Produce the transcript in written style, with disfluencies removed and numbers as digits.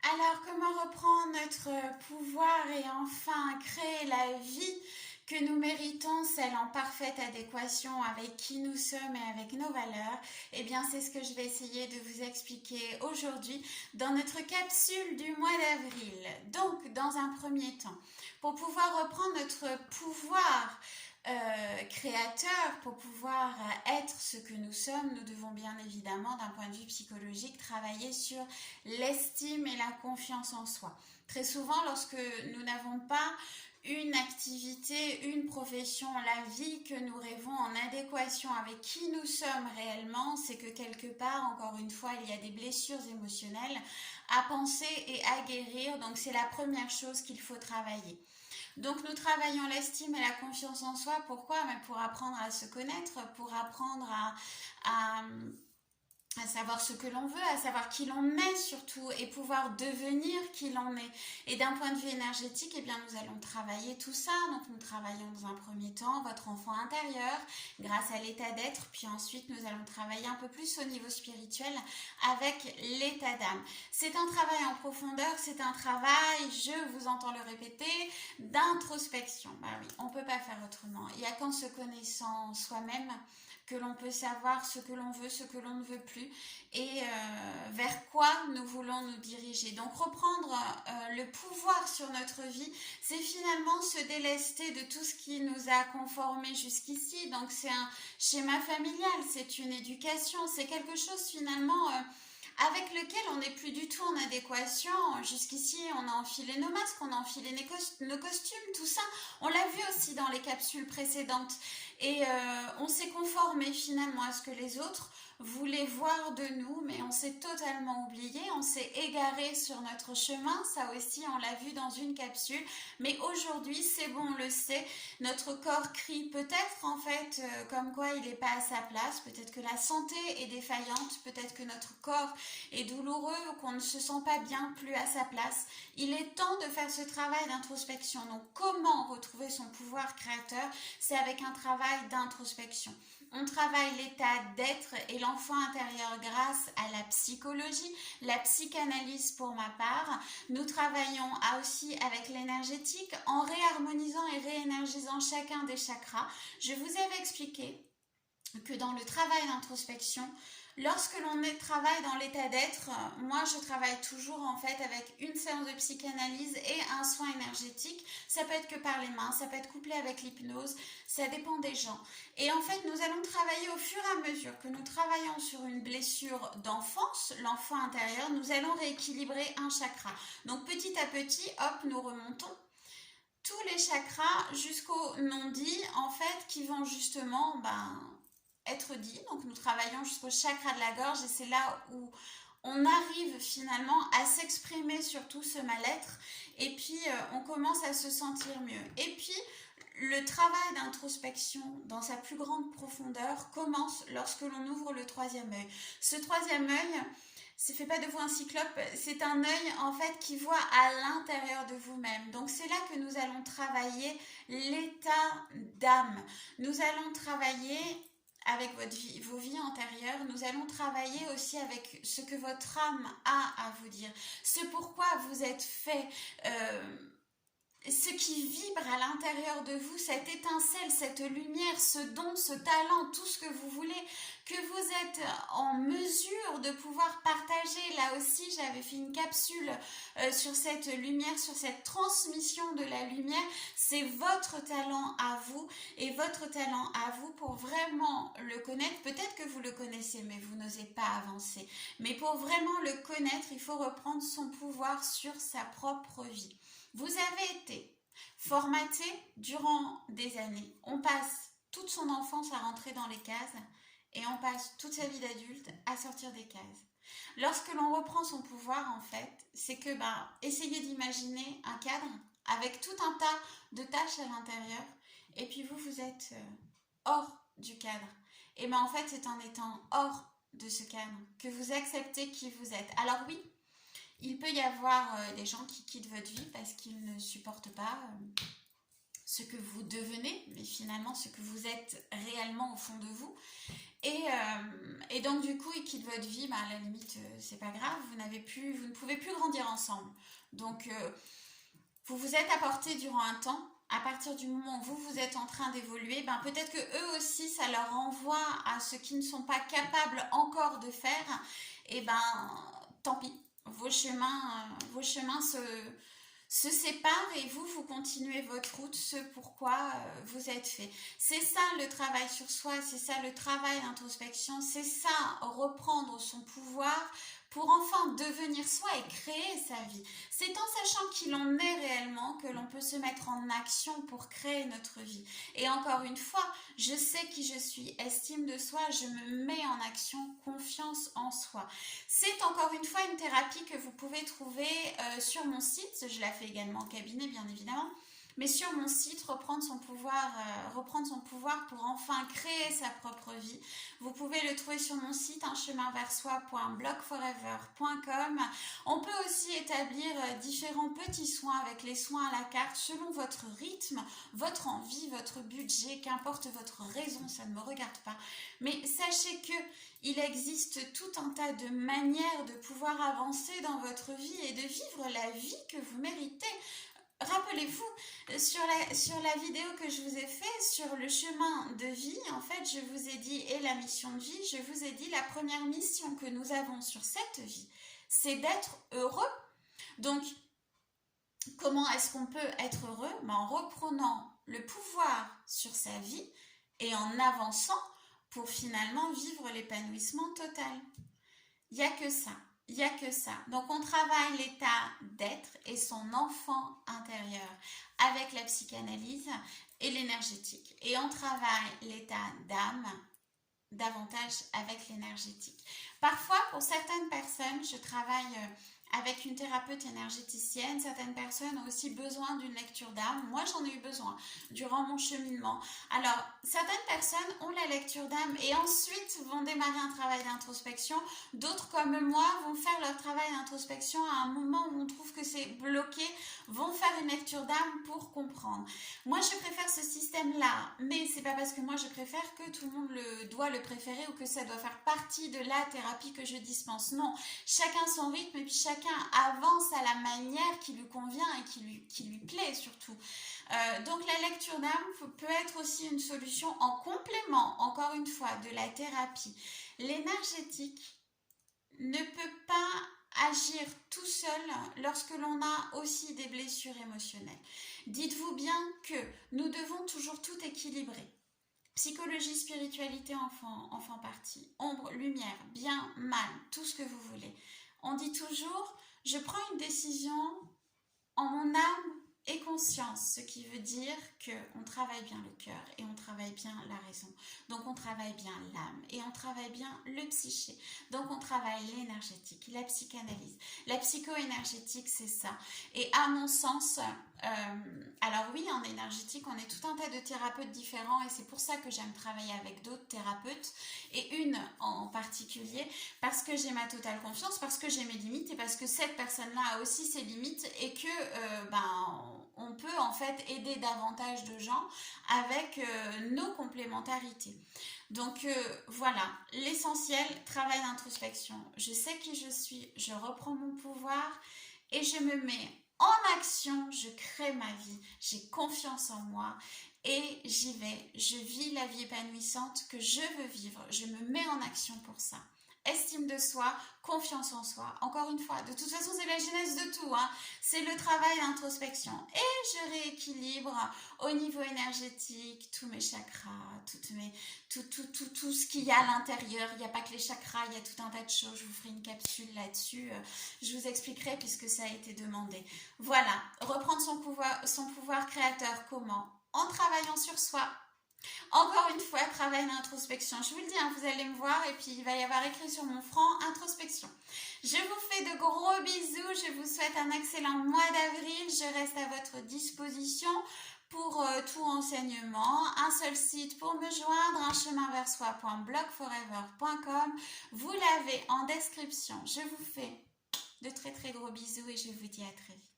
Alors, comment reprendre notre pouvoir et enfin créer la vie que nous méritons, celle en parfaite adéquation avec qui nous sommes et avec nos valeurs? Eh bien, c'est ce que je vais essayer de vous expliquer aujourd'hui dans notre capsule du mois d'avril. Donc, dans un premier temps, pour pouvoir reprendre notre pouvoir créateur, pour pouvoir être ce que nous sommes, nous devons bien évidemment, d'un point de vue psychologique, travailler sur l'estime et la confiance en soi. Très souvent, lorsque nous n'avons pas une activité, une profession, la vie que nous rêvons en adéquation avec qui nous sommes réellement, c'est que quelque part, encore une fois, il y a des blessures émotionnelles à penser et à guérir. Donc c'est la première chose qu'il faut travailler. Donc nous travaillons l'estime et la confiance en soi. Pourquoi? Mais pour apprendre à se connaître, pour apprendre à savoir ce que l'on veut, à savoir qui l'on est surtout, et pouvoir devenir qui l'on est. Et d'un point de vue énergétique, eh bien, nous allons travailler tout ça. Donc, nous travaillons dans un premier temps votre enfant intérieur grâce à l'état d'être, puis ensuite, nous allons travailler un peu plus au niveau spirituel avec l'état d'âme. C'est un travail en profondeur, c'est un travail, je vous entends le répéter, d'introspection. Bah oui, on peut pas faire autrement. Il y a qu'en se connaissant soi-même que l'on peut savoir ce que l'on veut, ce que l'on ne veut plus et vers quoi nous voulons nous diriger. Donc reprendre le pouvoir sur notre vie, c'est finalement se délester de tout ce qui nous a conformés jusqu'ici. Donc c'est un schéma familial, c'est une éducation, c'est quelque chose finalement avec lequel on n'est plus du tout en adéquation. Jusqu'ici, on a enfilé nos masques, on a enfilé nos costumes, tout ça. On l'a vu aussi dans les capsules précédentes. Et on s'est conformé finalement à ce que les autres voulaient voir de nous, mais on s'est totalement oublié, on s'est égaré sur notre chemin. Ça aussi, on l'a vu dans une capsule. Mais aujourd'hui, c'est bon, on le sait, notre corps crie peut-être en fait comme quoi il n'est pas à sa place, peut-être que la santé est défaillante, peut-être que notre corps est douloureux ou qu'on ne se sent pas bien, plus à sa place. Il est temps de faire ce travail d'introspection. Donc comment retrouver son pouvoir créateur? C'est avec un travail d'introspection. On travaille l'état d'être et l'enfant intérieur grâce à la psychologie, la psychanalyse pour ma part. Nous travaillons aussi avec l'énergétique en réharmonisant et réénergisant chacun des chakras. Je vous avais expliqué que dans le travail d'introspection, lorsque l'on travaille dans l'état d'être, moi je travaille toujours en fait avec une séance de psychanalyse et un soin énergétique. Ça peut être que par les mains, ça peut être couplé avec l'hypnose, ça dépend des gens. Et en fait, nous allons travailler au fur et à mesure que nous travaillons sur une blessure d'enfance, l'enfant intérieur, nous allons rééquilibrer un chakra. Donc petit à petit, hop, nous remontons tous les chakras jusqu'au non-dit, en fait, qui vont justement être dits. Donc nous travaillons jusqu'au chakra de la gorge et c'est là où on arrive finalement à s'exprimer sur tout ce mal-être et puis on commence à se sentir mieux. Et puis le travail d'introspection dans sa plus grande profondeur commence lorsque l'on ouvre le troisième œil. Ce troisième œil, ça fait pas de vous un cyclope, c'est un œil en fait qui voit à l'intérieur de vous-même. Donc c'est là que nous allons travailler l'état d'âme. Nous allons travailler avec vos vies antérieures, nous allons travailler aussi avec ce que votre âme a à vous dire, ce pourquoi vous êtes fait, ce qui vibre à l'intérieur de vous, cette étincelle, cette lumière, ce don, ce talent, tout ce que vous voulez, que vous êtes en mesure de pouvoir partager. Là aussi, j'avais fait une capsule sur cette lumière, sur cette transmission de la lumière. C'est votre talent à vous et votre talent à vous pour vraiment le connaître. Peut-être que vous le connaissez, mais vous n'osez pas avancer. Mais pour vraiment le connaître, il faut reprendre son pouvoir sur sa propre vie. Vous avez été formaté durant des années. On passe toute son enfance à rentrer dans les cases et on passe toute sa vie d'adulte à sortir des cases. Lorsque l'on reprend son pouvoir, en fait, c'est que, essayez d'imaginer un cadre avec tout un tas de tâches à l'intérieur et puis vous êtes hors du cadre. Et en fait, c'est en étant hors de ce cadre que vous acceptez qui vous êtes. Alors oui, il peut y avoir des gens qui quittent votre vie parce qu'ils ne supportent pas ce que vous devenez, mais finalement ce que vous êtes réellement au fond de vous. Et donc du coup, il quitte votre vie, à la limite, c'est pas grave, vous ne pouvez plus grandir ensemble. Donc vous vous êtes apporté durant un temps. À partir du moment où vous êtes en train d'évoluer, peut-être que eux aussi, ça leur renvoie à ce qu'ils ne sont pas capables encore de faire. Et tant pis, vos chemins se séparent et vous continuez votre route, ce pourquoi vous êtes fait. C'est ça le travail sur soi, c'est ça le travail d'introspection, c'est ça reprendre son pouvoir pour enfin devenir soi et créer sa vie. C'est en sachant qui l'on est réellement que l'on peut se mettre en action pour créer notre vie. Et encore une fois, je sais qui je suis, estime de soi, je me mets en action, confiance en soi. C'est encore une fois une thérapie que vous pouvez trouver sur mon site, je la fais également en cabinet bien évidemment. Mais sur mon site, reprendre son pouvoir pour enfin créer sa propre vie. Vous pouvez le trouver sur mon site, cheminversoi.blogforever.com. On peut aussi établir différents petits soins avec les soins à la carte selon votre rythme, votre envie, votre budget, qu'importe votre raison, ça ne me regarde pas. Mais sachez que il existe tout un tas de manières de pouvoir avancer dans votre vie et de vivre la vie que vous méritez. Rappelez-vous, sur la vidéo que je vous ai fait sur le chemin de vie, en fait, je vous ai dit, et la mission de vie, je vous ai dit la première mission que nous avons sur cette vie, c'est d'être heureux. Donc, comment est-ce qu'on peut être heureux? En reprenant le pouvoir sur sa vie et en avançant pour finalement vivre l'épanouissement total. Il n'y a que ça. Il n'y a que ça. Donc, on travaille l'état d'être et son enfant intérieur avec la psychanalyse et l'énergétique. Et on travaille l'état d'âme davantage avec l'énergétique. Parfois, pour certaines personnes, je travaille avec une thérapeute énergéticienne. Certaines personnes ont aussi besoin d'une lecture d'âme. Moi, j'en ai eu besoin durant mon cheminement. Alors, certaines personnes ont la lecture d'âme et ensuite vont démarrer un travail d'introspection. D'autres, comme moi, vont faire leur travail d'introspection à un moment où on trouve que c'est bloqué, vont faire une lecture d'âme pour comprendre. Moi, je préfère ce système-là, mais c'est pas parce que moi je préfère que tout le monde doit le préférer ou que ça doit faire partie de la thérapie que je dispense. Non, chacun son rythme et puis chacun avance à la manière qui lui convient et qui lui plaît surtout. Donc la lecture d'âme peut être aussi une solution en complément, encore une fois, de la thérapie. L'énergétique ne peut pas agir tout seul lorsque l'on a aussi des blessures émotionnelles. Dites-vous bien que nous devons toujours tout équilibrer. Psychologie, spiritualité en font partie. Ombre, lumière, bien, mal, tout ce que vous voulez. On dit toujours, je prends une décision en mon âme et conscience, ce qui veut dire qu'on travaille bien le cœur et on travaille bien la raison. Donc on travaille bien l'âme et on travaille bien le psyché. Donc on travaille l'énergétique, la psychanalyse. La psycho-énergétique, c'est ça. Et à mon sens, alors oui, en énergétique, on est tout un tas de thérapeutes différents et c'est pour ça que j'aime travailler avec d'autres thérapeutes et une en particulier parce que j'ai ma totale confiance, parce que j'ai mes limites et parce que cette personne-là a aussi ses limites et que on peut en fait aider davantage de gens avec nos complémentarités. Donc voilà, l'essentiel, travail d'introspection. Je sais qui je suis, je reprends mon pouvoir et je me mets en action, je crée ma vie, j'ai confiance en moi et j'y vais. Je vis la vie épanouissante que je veux vivre, je me mets en action pour ça. Estime de soi, confiance en soi. Encore une fois, de toute façon, c'est la genèse de tout. C'est le travail d'introspection. Et je rééquilibre au niveau énergétique tous mes chakras, tout ce qu'il y a à l'intérieur. Il n'y a pas que les chakras, il y a tout un tas de choses. Je vous ferai une capsule là-dessus. Je vous expliquerai puisque ça a été demandé. Voilà, reprendre son pouvoir créateur. Comment? En travaillant sur soi. Encore une fois, travail d'introspection. Je vous le dis, vous allez me voir et puis il va y avoir écrit sur mon front introspection. Je vous fais de gros bisous. Je vous souhaite un excellent mois d'avril. Je reste à votre disposition pour tout renseignement. Un seul site pour me joindre, cheminversoi.blogforever.com. Vous l'avez en description. Je vous fais de très très gros bisous et je vous dis à très vite.